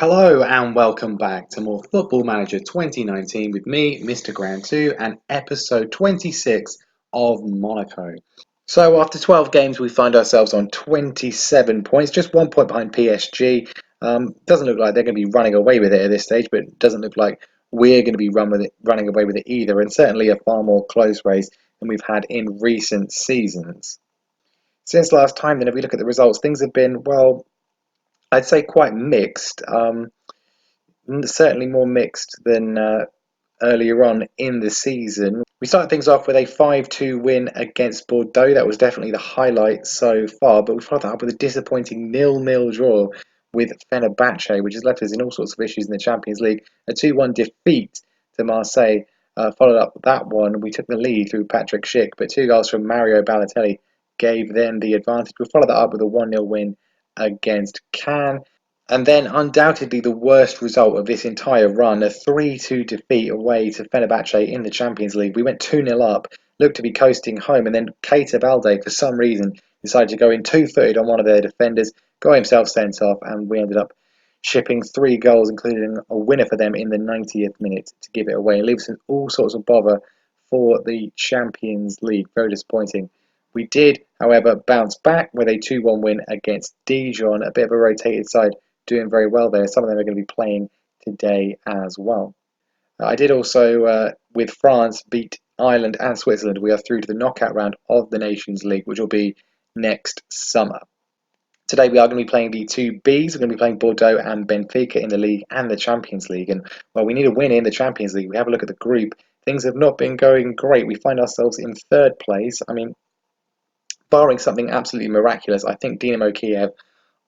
Hello and welcome back to more Football Manager 2019 with me, Mr. Grand 2, and episode 26 of Monaco. So after 12 games, we find ourselves on 27 points, just 1 point behind PSG. Doesn't look like they're going to be running away with it at this stage, but it doesn't look like we're going to be running away with it either, and certainly a far more close race than we've had in recent seasons. Since last time, then, if we look at the results, things have been, well, I'd say quite mixed. Certainly more mixed than earlier on in the season. We started things off with a 5-2 win against Bordeaux. That was definitely the highlight so far, but we followed that up with a disappointing 0-0 draw with Fenerbahce, which has left us in all sorts of issues in the Champions League. A 2-1 defeat to Marseille followed up that one. We took the lead through Patrick Schick, but two goals from Mario Balotelli gave them the advantage. We followed that up with a 1-0 win against Cannes. And then, undoubtedly, the worst result of this entire run, a 3-2 defeat away to Fenerbahce in the Champions League. We went 2-0 up, looked to be coasting home, and then Keita Balde, for some reason, decided to go in two-footed on one of their defenders, got himself sent off, and we ended up shipping 3 goals, including a winner for them in the 90th minute to give it away. It leaves us all sorts of bother for the Champions League. Very disappointing. We did, however, bounce back with a 2-1 win against Dijon, a bit of a rotated side doing very well there. Some of them are going to be playing today as well. I did also, with France, beat Ireland and Switzerland. We are through to the knockout round of the Nations League, which will be next summer. Today we are going to be playing the two Bs. We're going to be playing Bordeaux and Benfica in the league and the Champions League. And well, we need a win in the Champions League. We have a look at the group. Things have not been going great. We find ourselves in third place. I mean, barring something absolutely miraculous, I think Dynamo Kiev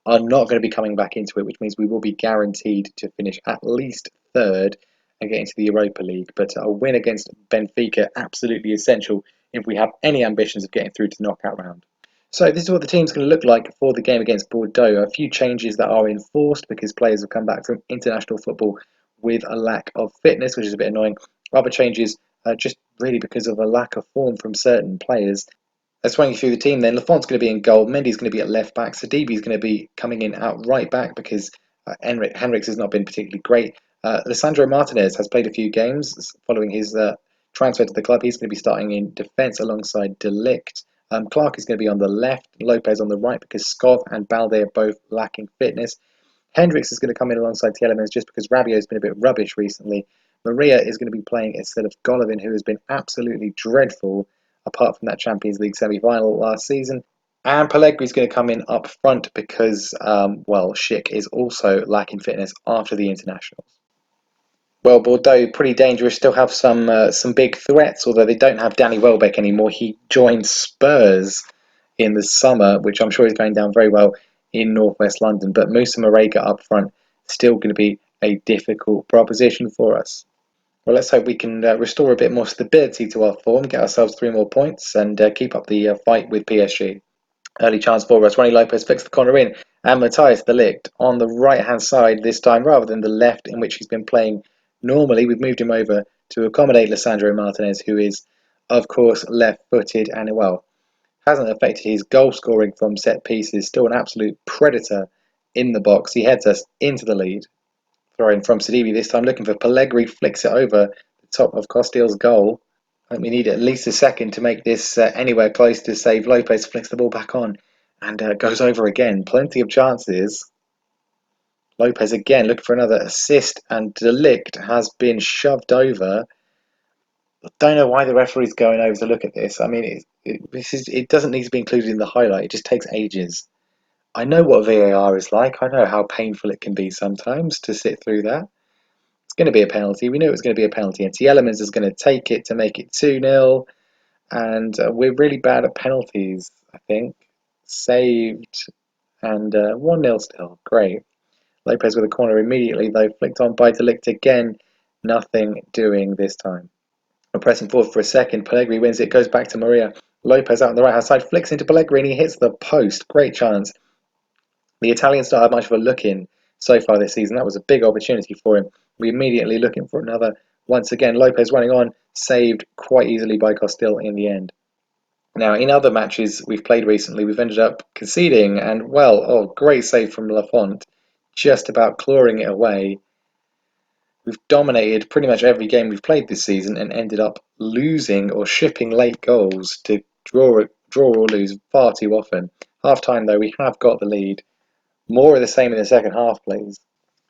are not going to be coming back into it, which means we will be guaranteed to finish at least third and get into the Europa League. But a win against Benfica, absolutely essential if we have any ambitions of getting through to the knockout round. So this is what the team's going to look like for the game against Bordeaux. A few changes that are enforced because players have come back from international football with a lack of fitness, which is a bit annoying. Other changes just really because of a lack of form from certain players. Let's run you through the team then. Lafont's going to be in goal. Mendy's going to be at left back. Sadibi's going to be coming in out right back because Henriks has not been particularly great. Lisandro Martinez has played a few games following his transfer to the club. He's going to be starting in defence alongside De Ligt. Clark is going to be on the left, Lopez on the right because Skov and Balde are both lacking fitness. Hendricks is going to come in alongside Tielemans just because Rabiot's been a bit rubbish recently. Maria is going to be playing instead of Golovin, who has been absolutely dreadful apart from that Champions League semi-final last season. And Pellegri's going to come in up front because, well, Schick is also lacking fitness after the internationals. Well, Bordeaux, pretty dangerous, still have some big threats, although they don't have Danny Welbeck anymore. He joined Spurs in the summer, which I'm sure is going down very well in northwest London. But Moussa Marega up front, still going to be a difficult proposition for us. Well, let's hope we can restore a bit more stability to our form, get ourselves 3 more points, and keep up the fight with PSG. Early chance for us. Ronnie Lopez flicks the corner in, and Matthias de Ligt on the right-hand side this time, rather than the left in which he's been playing normally. We've moved him over to accommodate Lisandro Martinez, who is, of course, left-footed and, well, hasn't affected his goal scoring from set pieces. Still an absolute predator in the box. He heads us into the lead. Throwing from Sidibe this time, looking for Pellegrini, flicks it over the top of Costil's goal. I think we need at least a second to make this anywhere close to save. Lopez flicks the ball back on and goes over again. Plenty of chances. Lopez again looking for another assist, and De Ligt has been shoved over. I don't know why the referee's going over to look at this. I mean, it doesn't need to be included in the highlight. It just takes ages. I know what VAR is like. I know how painful it can be sometimes to sit through that. It's going to be a penalty. We knew it was going to be a penalty. And Tielemans is going to take it to make it 2-0. And we're really bad at penalties, I think. Saved. And 1-0 still. Great. Lopez with a corner immediately, though. Flicked on by De Ligt again. Nothing doing this time. We're pressing forward for a second. Pellegrini wins it. Goes back to Maria. Lopez out on the right hand side. Flicks into Pellegrini. Hits the post. Great chance. The Italians don't have much of a look in so far this season. That was a big opportunity for him. We're immediately looking for another. Once again, Lopez running on, saved quite easily by Costil in the end. Now, in other matches we've played recently, we've ended up conceding, and well, oh, great save from Lafont. just about clawing it away. We've dominated pretty much every game we've played this season and ended up losing or shipping late goals to draw or lose far too often. Half time, though, we have got the lead. More of the same in the second half, please.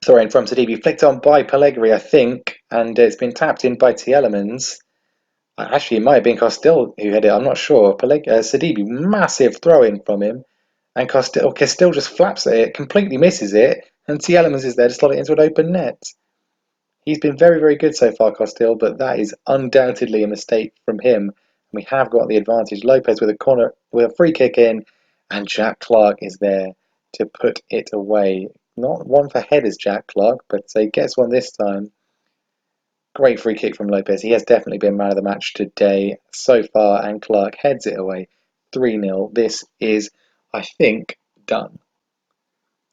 Throw-in from Sidibe, flicked on by Pellegrini, I think, and it's been tapped in by Tielemans. Actually, it might have been Costil who had it, I'm not sure. Sidibe, massive throw-in from him, and Costil just flaps at it, completely misses it, and Tielemans is there to slot it into an open net. He's been very, very good so far, Costil, but that is undoubtedly a mistake from him. We have got the advantage. Lopez with a corner, with a free kick in, and Jack Clark is there to put it away. Not one for headers, Jack Clark, but he gets one this time. Great free kick from Lopez. He has definitely been man of the match today so far, and Clark heads it away 3-0. This is, I think, done.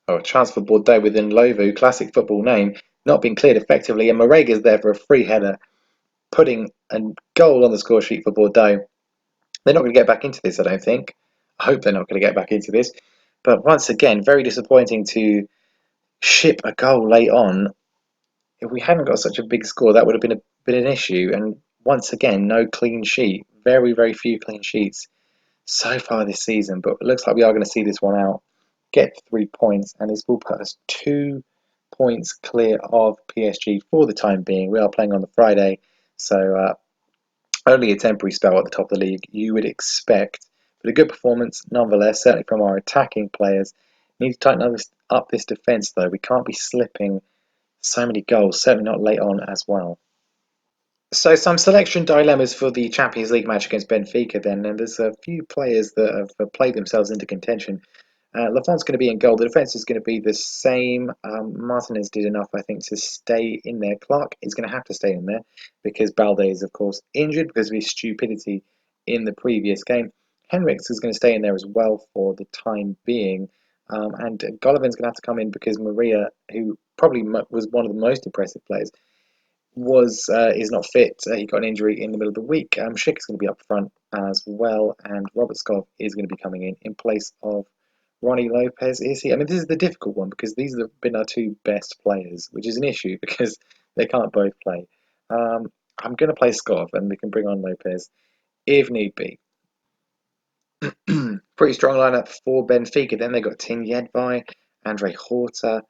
Oh, a chance for Bordeaux within Lovu, classic football name, not being cleared effectively, and Morega's there for a free header, putting a goal on the score sheet for Bordeaux. They're not going to get back into this, I don't think. I hope they're not going to get back into this. But once again, very disappointing to ship a goal late on. If we hadn't got such a big score, that would have been an issue. And once again, no clean sheet. Very, very few clean sheets so far this season. But it looks like we are going to see this one out. Get 3 points, and this will put us 2 points clear of PSG for the time being. We are playing on the Friday, so only a temporary spell at the top of the league, you would expect. But a good performance nonetheless, certainly from our attacking players. Need to tighten up this defence though. We can't be slipping so many goals, certainly not late on as well. So some selection dilemmas for the Champions League match against Benfica then, and there's a few players that have played themselves into contention. Lafont's going to be in goal. The defence is going to be the same. Martinez did enough, I think, to stay in there. Clark is going to have to stay in there because Balde is, of course, injured because of his stupidity in the previous game. Henriks is going to stay in there as well for the time being. And Golovan's going to have to come in because Maria, who probably was one of the most impressive players, is not fit. He got an injury in the middle of the week. Schick is going to be up front as well, and Robert Skov is going to be coming in place of Ronnie Lopez. Is he? I mean, this is the difficult one because these have been our two best players, which is an issue because they can't both play. I'm going to play Skov, and we can bring on Lopez if need be. Pretty strong lineup for Benfica. Then they got Tin Yedvai, Andre Horta,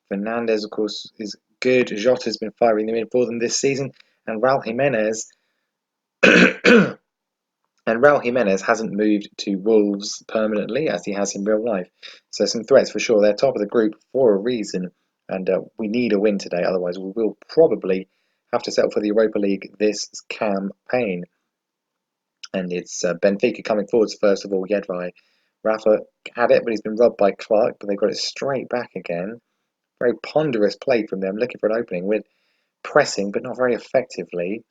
Fernandez, of course, is good. Jota's been firing them in for them this season, and Raul Jimenez. And Raul Jimenez hasn't moved to Wolves permanently as he has in real life. So some threats for sure. They're top of the group for a reason, and we need a win today. Otherwise, we will probably have to settle for the Europa League this campaign. And it's Benfica coming forwards first of all. Yedvai. Rafa had it, but he's been robbed by Clark, but they've got it straight back again. Very ponderous play from them, looking for an opening. We're pressing, but not very effectively.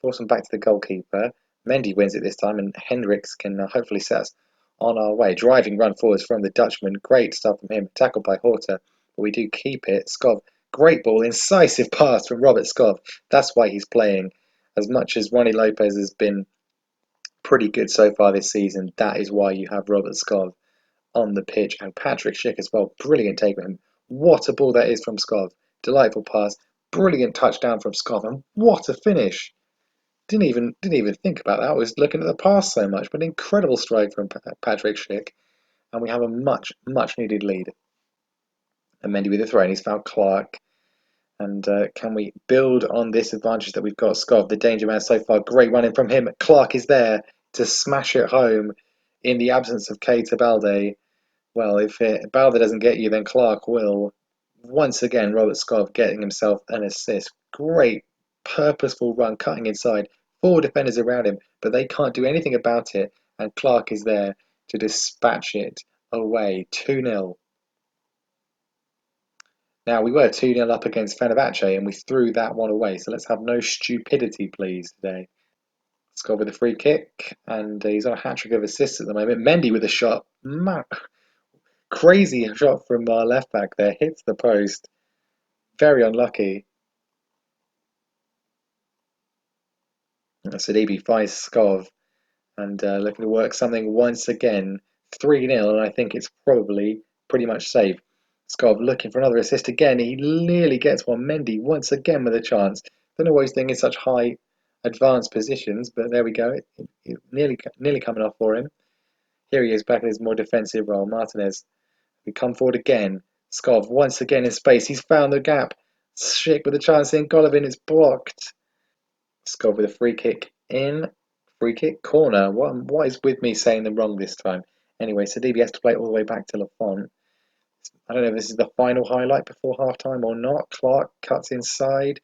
Force them back to the goalkeeper. Mendy wins it this time, and Hendricks can hopefully set us on our way. Driving run forwards from the Dutchman. Great stuff from him. Tackled by Horta, but we do keep it. Skov, great ball. Incisive pass from Robert Skov. That's why he's playing. As much as Ronnie Lopez has been pretty good so far this season, that is why you have Robert Skov on the pitch, and Patrick Schick as well. Brilliant take from him. What a ball that is from Skov. Delightful pass. Brilliant touchdown from Skov, and what a finish. Didn't even think about that. I was looking at the pass so much, but an incredible strike from Patrick Schick, and we have a much needed lead. And Mendy with the throw, and he's found Clark. And can we build on this advantage that we've got? Skov, the danger man so far. Great running from him. Clark is there to smash it home in the absence of Keita Balde. Well, if Balde doesn't get you, then Clark will. Once again, Robert Skov getting himself an assist. Great purposeful run, cutting inside. Four defenders around him, but they can't do anything about it. And Clark is there to dispatch it away. 2-0. Now, we were 2-0 up against Fenerbahce, and we threw that one away. So let's have no stupidity, please, today. Skov with a free kick, and he's on a hat-trick of assists at the moment. Mendy with a shot. Crazy shot from our left back there. Hits the post. Very unlucky. Sidibe finds Skov and looking to work something once again. 3-0, and I think it's probably pretty much safe. Skov looking for another assist again. He nearly gets one. Mendy once again with a chance. Don't know why he's doing in such high advanced positions, but there we go. It nearly coming off for him. Here he is back in his more defensive role. Martinez, we come forward again. Skov once again in space. He's found the gap. Schick with a chance in. Golovin is blocked. Skov with a free kick in. Free kick corner. What is with me saying them wrong this time? Anyway, Sidibe has to play it all the way back to Lafont. I don't know if this is the final highlight before half time or not. Clark cuts inside.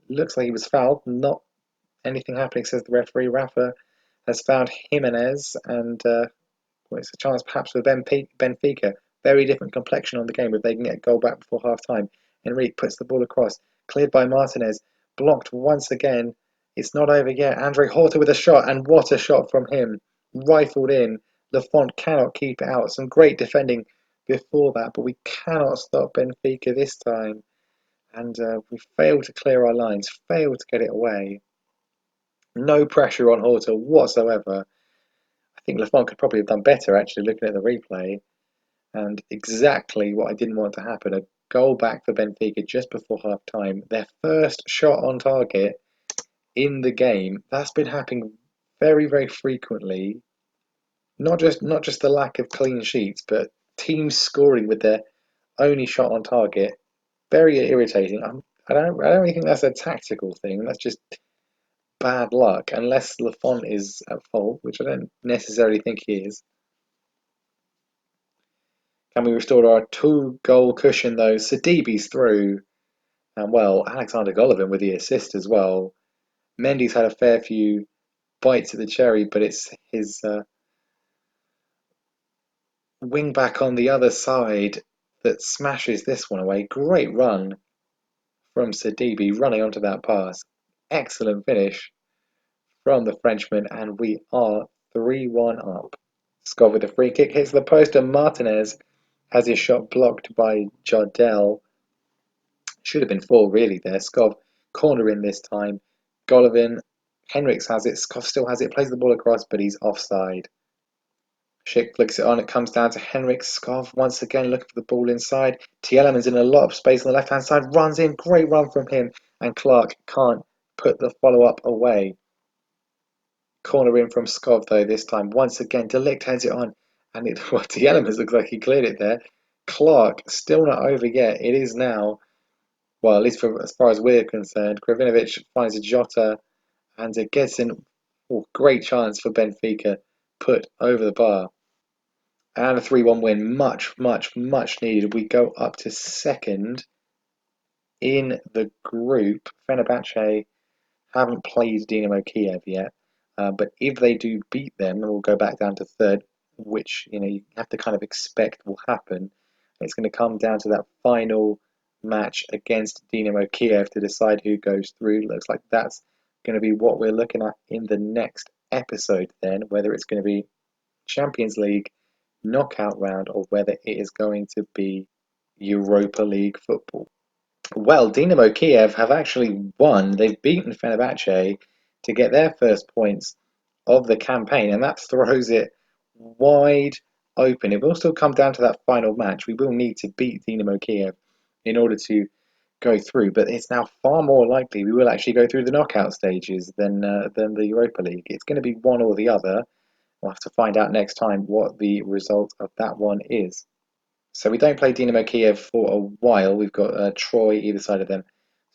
Looks like he was fouled. Not anything happening, says the referee. Rafa has found Jimenez, and well, it's a chance perhaps for Benfica. Very different complexion on the game if they can get a goal back before half time. Enrique puts the ball across. Cleared by Martinez. Blocked once again. It's not over yet. Andre Horta with a shot, and what a shot from him. Rifled in. Lafont cannot keep it out. Some great defending before that, but we cannot stop Benfica this time. And we failed to clear our lines, failed to get it away. No pressure on Horta whatsoever. I think Lafont could probably have done better actually looking at the replay. And exactly what I didn't want to happen. A goal back for Benfica just before half time. Their first shot on target in the game. That's been happening very, very frequently. Not just the lack of clean sheets, but teams scoring with their only shot on target. Very irritating. I don't really think that's a tactical thing. That's just bad luck, unless Lafont is at fault, which I don't necessarily think he is. Can we restore our 2-goal cushion though? Sidibe's through, and well, Alexander Golovin with the assist as well. Mendy's had a fair few bites at the cherry, but it's his wing back on the other side that smashes this one away. Great run from Sidibe running onto that pass. Excellent finish from the Frenchman, and we are 3-1 up. Skov with a free kick hits the post, and Martinez has his shot blocked by Jardel. Should have been 4 really there. Skov corner in this time. Golovin, Henriks has it. Skov still has it. Plays the ball across, but he's offside. Schick flicks it on. It comes down to Henriks. Skov once again looking for the ball inside. Tielemans in a lot of space on the left-hand side. Runs in. Great run from him. And Clark can't put the follow-up away. Corner in from Skov though this time. Once again, Delict heads it on. And Tielemans looks like he cleared it there. Clark still not over yet. It is now, well, at least for as far as we're concerned. Kravinovic finds a Jota and it gets in. Oh, great chance for Benfica. Put over the bar. And a 3-1 win. Much, much, much needed. We go up to second in the group. Fenerbahce haven't played Dinamo Kiev yet. But if they do beat them, we'll go back down to third, which you have to kind of expect will happen. It's going to come down to that final match against Dinamo Kiev to decide who goes through. Looks like that's going to be what we're looking at in the next episode then, whether it's going to be Champions League knockout round or whether it is going to be Europa League football. Well, Dinamo Kiev have actually won. They've beaten Fenerbahce to get their first points of the campaign, and that throws it wide open. It will still come down to that final match. We will need to beat Dinamo Kiev in order to go through, but it's now far more likely we will actually go through the knockout stages than the Europa League. It's going to be one or the other. We'll have to find out next time what the result of that one is. So we don't play Dinamo Kiev for a while. We've got Troy either side of them,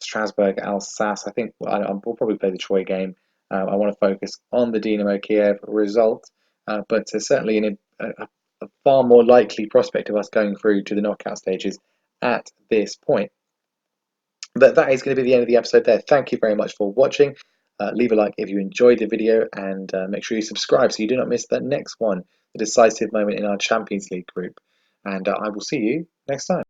Strasbourg, Alsace. I think we'll probably play the Troy game. I want to focus on the Dinamo Kiev result, but certainly in a far more likely prospect of us going through to the knockout stages at this point. But that is going to be the end of the episode there. Thank you very much for watching. Leave a like if you enjoyed the video, and make sure you subscribe so you do not miss the next one, the decisive moment in our Champions League group. And I will see you next time.